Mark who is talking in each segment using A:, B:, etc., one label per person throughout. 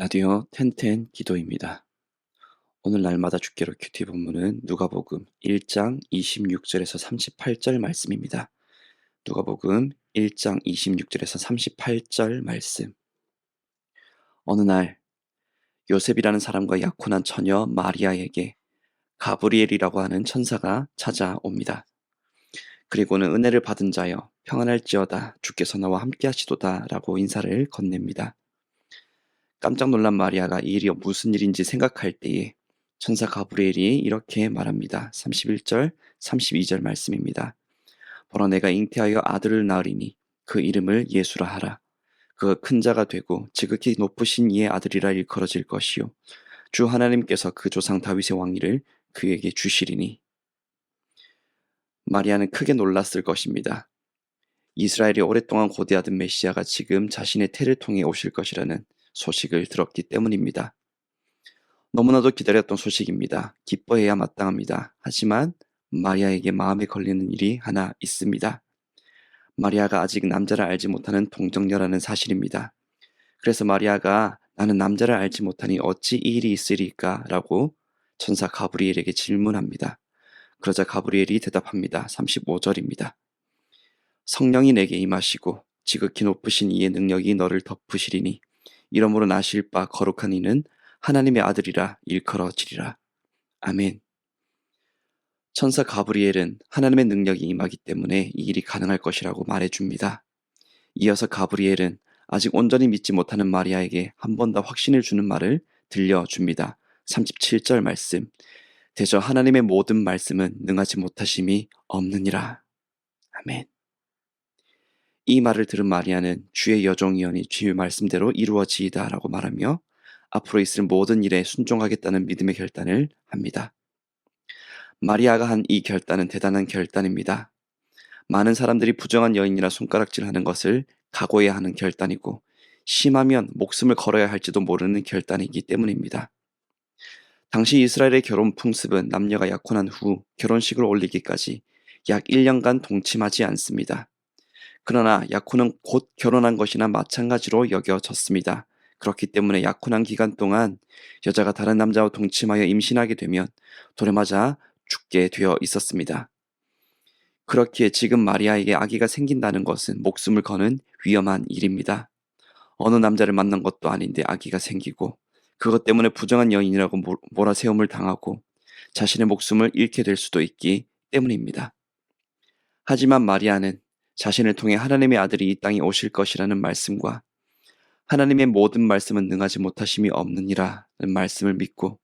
A: 라디오 텐텐 기도입니다. 오늘 날마다 주기로 큐티 본문은 누가복음 1장 26절에서 38절 말씀입니다. 누가복음 1장 26절에서 38절 말씀. 어느 날 요셉이라는 사람과 약혼한 처녀 마리아에게 가브리엘이라고 하는 천사가 찾아옵니다. 그리고는 은혜를 받은 자여 평안할지어다 주께서 나와 함께 하시도다 라고 인사를 건넵니다. 깜짝 놀란 마리아가 이 일이 무슨 일인지 생각할 때에 천사 가브리엘이 이렇게 말합니다. 31절, 32절 말씀입니다. 보라 내가 잉태하여 아들을 낳으리니 그 이름을 예수라 하라. 그가 큰 자가 되고 지극히 높으신 이의 아들이라 일컬어질 것이요. 주 하나님께서 그 조상 다윗의 왕위를 그에게 주시리니. 마리아는 크게 놀랐을 것입니다. 이스라엘이 오랫동안 고대하던 메시아가 지금 자신의 태를 통해 오실 것이라는 소식을 들었기 때문입니다. 너무나도 기다렸던 소식입니다. 기뻐해야 마땅합니다. 하지만 마리아에게 마음에 걸리는 일이 하나 있습니다. 마리아가 아직 남자를 알지 못하는 동정녀라는 사실입니다. 그래서 마리아가 나는 남자를 알지 못하니 어찌 이 일이 있으리까? 라고 천사 가브리엘에게 질문합니다. 그러자 가브리엘이 대답합니다. 35절입니다. 성령이 내게 임하시고 지극히 높으신 이의 능력이 너를 덮으시리니 이러므로 나실 바 거룩한 이는 하나님의 아들이라 일컬어지리라. 아멘. 천사 가브리엘은 하나님의 능력이 임하기 때문에 이 일이 가능할 것이라고 말해줍니다. 이어서 가브리엘은 아직 온전히 믿지 못하는 마리아에게 한 번 더 확신을 주는 말을 들려줍니다. 37절 말씀. 대저 하나님의 모든 말씀은 능하지 못하심이 없느니라. 아멘. 이 말을 들은 마리아는 주의 여종이오니 주의 말씀대로 이루어지이다 라고 말하며 앞으로 있을 모든 일에 순종하겠다는 믿음의 결단을 합니다. 마리아가 한 이 결단은 대단한 결단입니다. 많은 사람들이 부정한 여인이라 손가락질하는 것을 각오해야 하는 결단이고 심하면 목숨을 걸어야 할지도 모르는 결단이기 때문입니다. 당시 이스라엘의 결혼 풍습은 남녀가 약혼한 후 결혼식을 올리기까지 약 1년간 동침하지 않습니다. 그러나 약혼은 곧 결혼한 것이나 마찬가지로 여겨졌습니다. 그렇기 때문에 약혼한 기간 동안 여자가 다른 남자와 동침하여 임신하게 되면 돌에 맞아 죽게 되어 있었습니다. 그렇기에 지금 마리아에게 아기가 생긴다는 것은 목숨을 거는 위험한 일입니다. 어느 남자를 만난 것도 아닌데 아기가 생기고 그것 때문에 부정한 여인이라고 몰아세움을 당하고 자신의 목숨을 잃게 될 수도 있기 때문입니다. 하지만 마리아는 자신을 통해 하나님의 아들이 이 땅에 오실 것이라는 말씀과 하나님의 모든 말씀은 능하지 못하심이 없느니라는 말씀을 믿고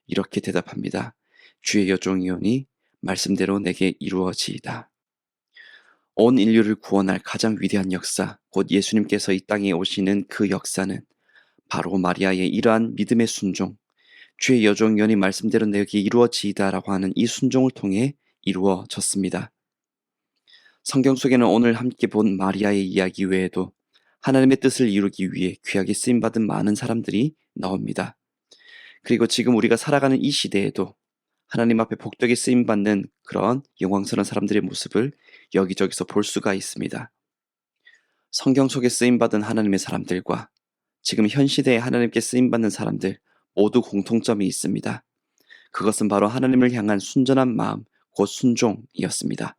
A: 이렇게 대답합니다. 주의 여종이오니 말씀대로 내게 이루어지이다. 온 인류를 구원할 가장 위대한 역사, 곧 예수님께서 이 땅에 오시는 그 역사는 바로 마리아의 이러한 믿음의 순종, 주의 여종이오니 말씀대로 내게 이루어지이다라고 하는 이 순종을 통해 이루어졌습니다. 성경 속에는 오늘 함께 본 마리아의 이야기 외에도 하나님의 뜻을 이루기 위해 귀하게 쓰임받은 많은 사람들이 나옵니다. 그리고 지금 우리가 살아가는 이 시대에도 하나님 앞에 복되게 쓰임받는 그런 영광스러운 사람들의 모습을 여기저기서 볼 수가 있습니다. 성경 속에 쓰임받은 하나님의 사람들과 지금 현 시대에 하나님께 쓰임받는 사람들 모두 공통점이 있습니다. 그것은 바로 하나님을 향한 순전한 마음, 곧 순종이었습니다.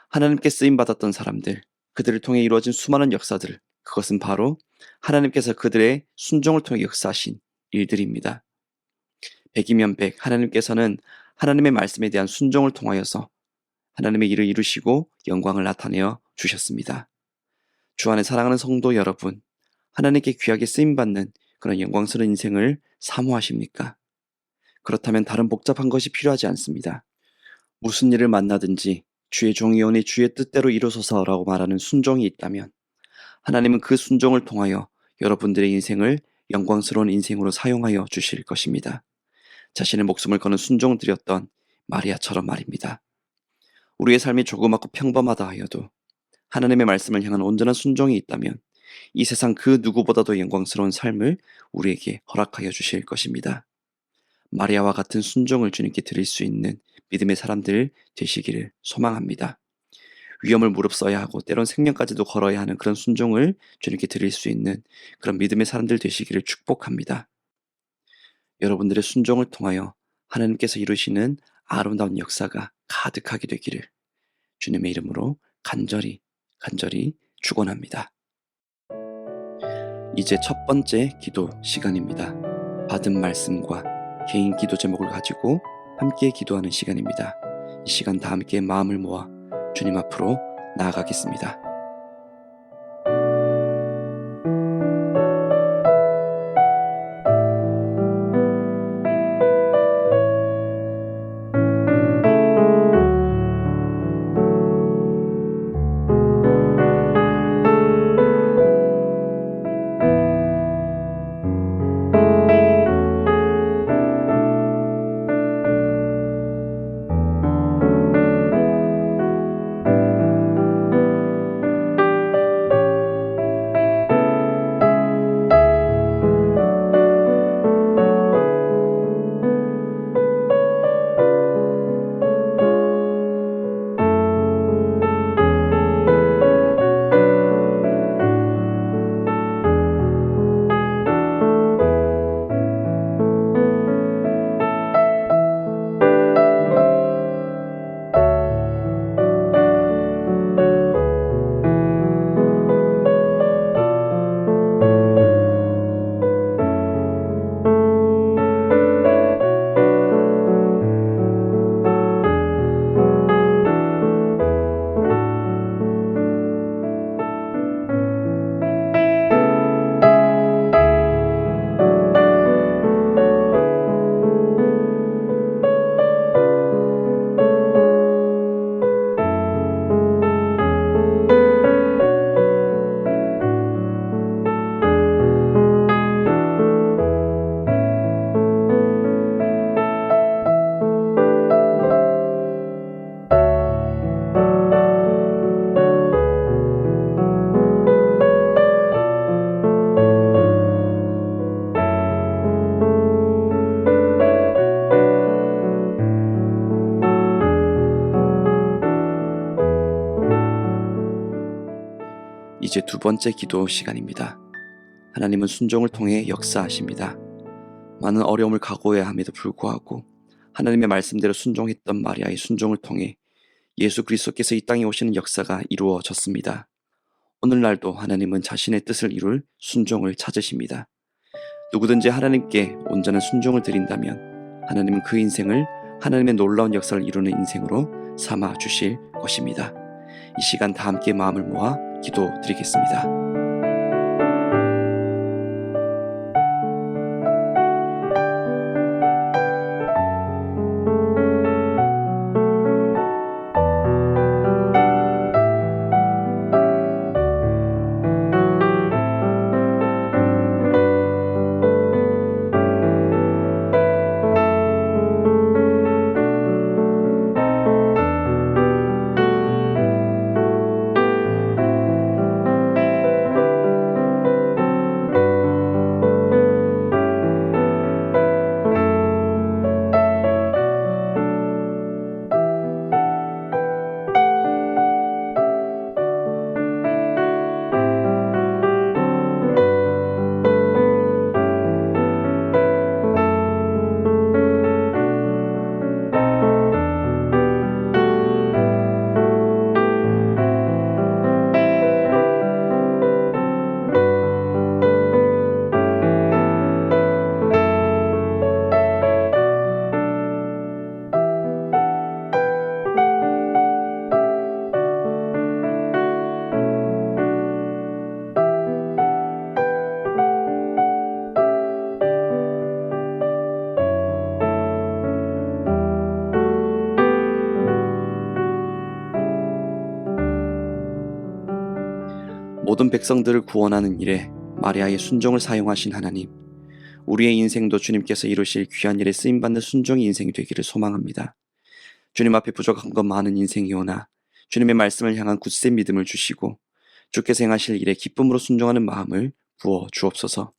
A: 하나님께 쓰임받았던 사람들, 그들을 통해 이루어진 수많은 역사들, 그것은 바로 하나님께서 그들의 순종을 통해 역사하신 일들입니다. 백이면 백, 하나님께서는 하나님의 말씀에 대한 순종을 통하여서 하나님의 일을 이루시고 영광을 나타내어 주셨습니다. 주 안에 사랑하는 성도 여러분, 하나님께 귀하게 쓰임받는 그런 영광스러운 인생을 사모하십니까? 그렇다면 다른 복잡한 것이 필요하지 않습니다. 무슨 일을 만나든지 주의 종이오니 주의 뜻대로 이루소서라고 말하는 순종이 있다면 하나님은 그 순종을 통하여 여러분들의 인생을 영광스러운 인생으로 사용하여 주실 것입니다. 자신의 목숨을 거는 순종을 드렸던 마리아처럼 말입니다. 우리의 삶이 조그맣고 평범하다 하여도 하나님의 말씀을 향한 온전한 순종이 있다면 이 세상 그 누구보다도 영광스러운 삶을 우리에게 허락하여 주실 것입니다. 마리아와 같은 순종을 주님께 드릴 수 있는 믿음의 사람들 되시기를 소망합니다. 위험을 무릅써야 하고 때론 생명까지도 걸어야 하는 그런 순종을 주님께 드릴 수 있는 그런 믿음의 사람들 되시기를 축복합니다. 여러분들의 순종을 통하여 하나님께서 이루시는 아름다운 역사가 가득하게 되기를 주님의 이름으로 간절히 축원합니다. 이제 첫 번째 기도 시간입니다. 받은 말씀과 개인 기도 제목을 가지고 함께 기도하는 시간입니다. 이 시간 다 함께 마음을 모아 주님 앞으로 나아가겠습니다. 이제 두 번째 기도 시간입니다. 하나님은 순종을 통해 역사하십니다. 많은 어려움을 각오해야 함에도 불구하고 하나님의 말씀대로 순종했던 마리아의 순종을 통해 예수 그리스도께서 이 땅에 오시는 역사가 이루어졌습니다. 오늘날도 하나님은 자신의 뜻을 이룰 순종을 찾으십니다. 누구든지 하나님께 온전한 순종을 드린다면 하나님은 그 인생을 하나님의 놀라운 역사를 이루는 인생으로 삼아 주실 것입니다. 이 시간 다 함께 마음을 모아 기도드리겠습니다. 모든 백성들을 구원하는 일에 마리아의 순종을 사용하신 하나님, 우리의 인생도 주님께서 이루실 귀한 일에 쓰임받는 순종의 인생이 되기를 소망합니다. 주님 앞에 부족한 것 많은 인생이오나 주님의 말씀을 향한 굳센 믿음을 주시고 주께서 행하실 일에 기쁨으로 순종하는 마음을 부어 주옵소서.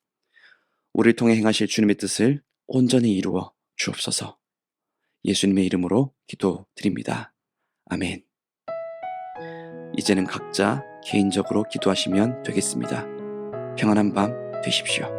A: 우리를 통해 행하실 주님의 뜻을 온전히 이루어 주옵소서. 예수님의 이름으로 기도드립니다. 아멘. 이제는 각자 개인적으로 기도하시면 되겠습니다. 평안한 밤 되십시오.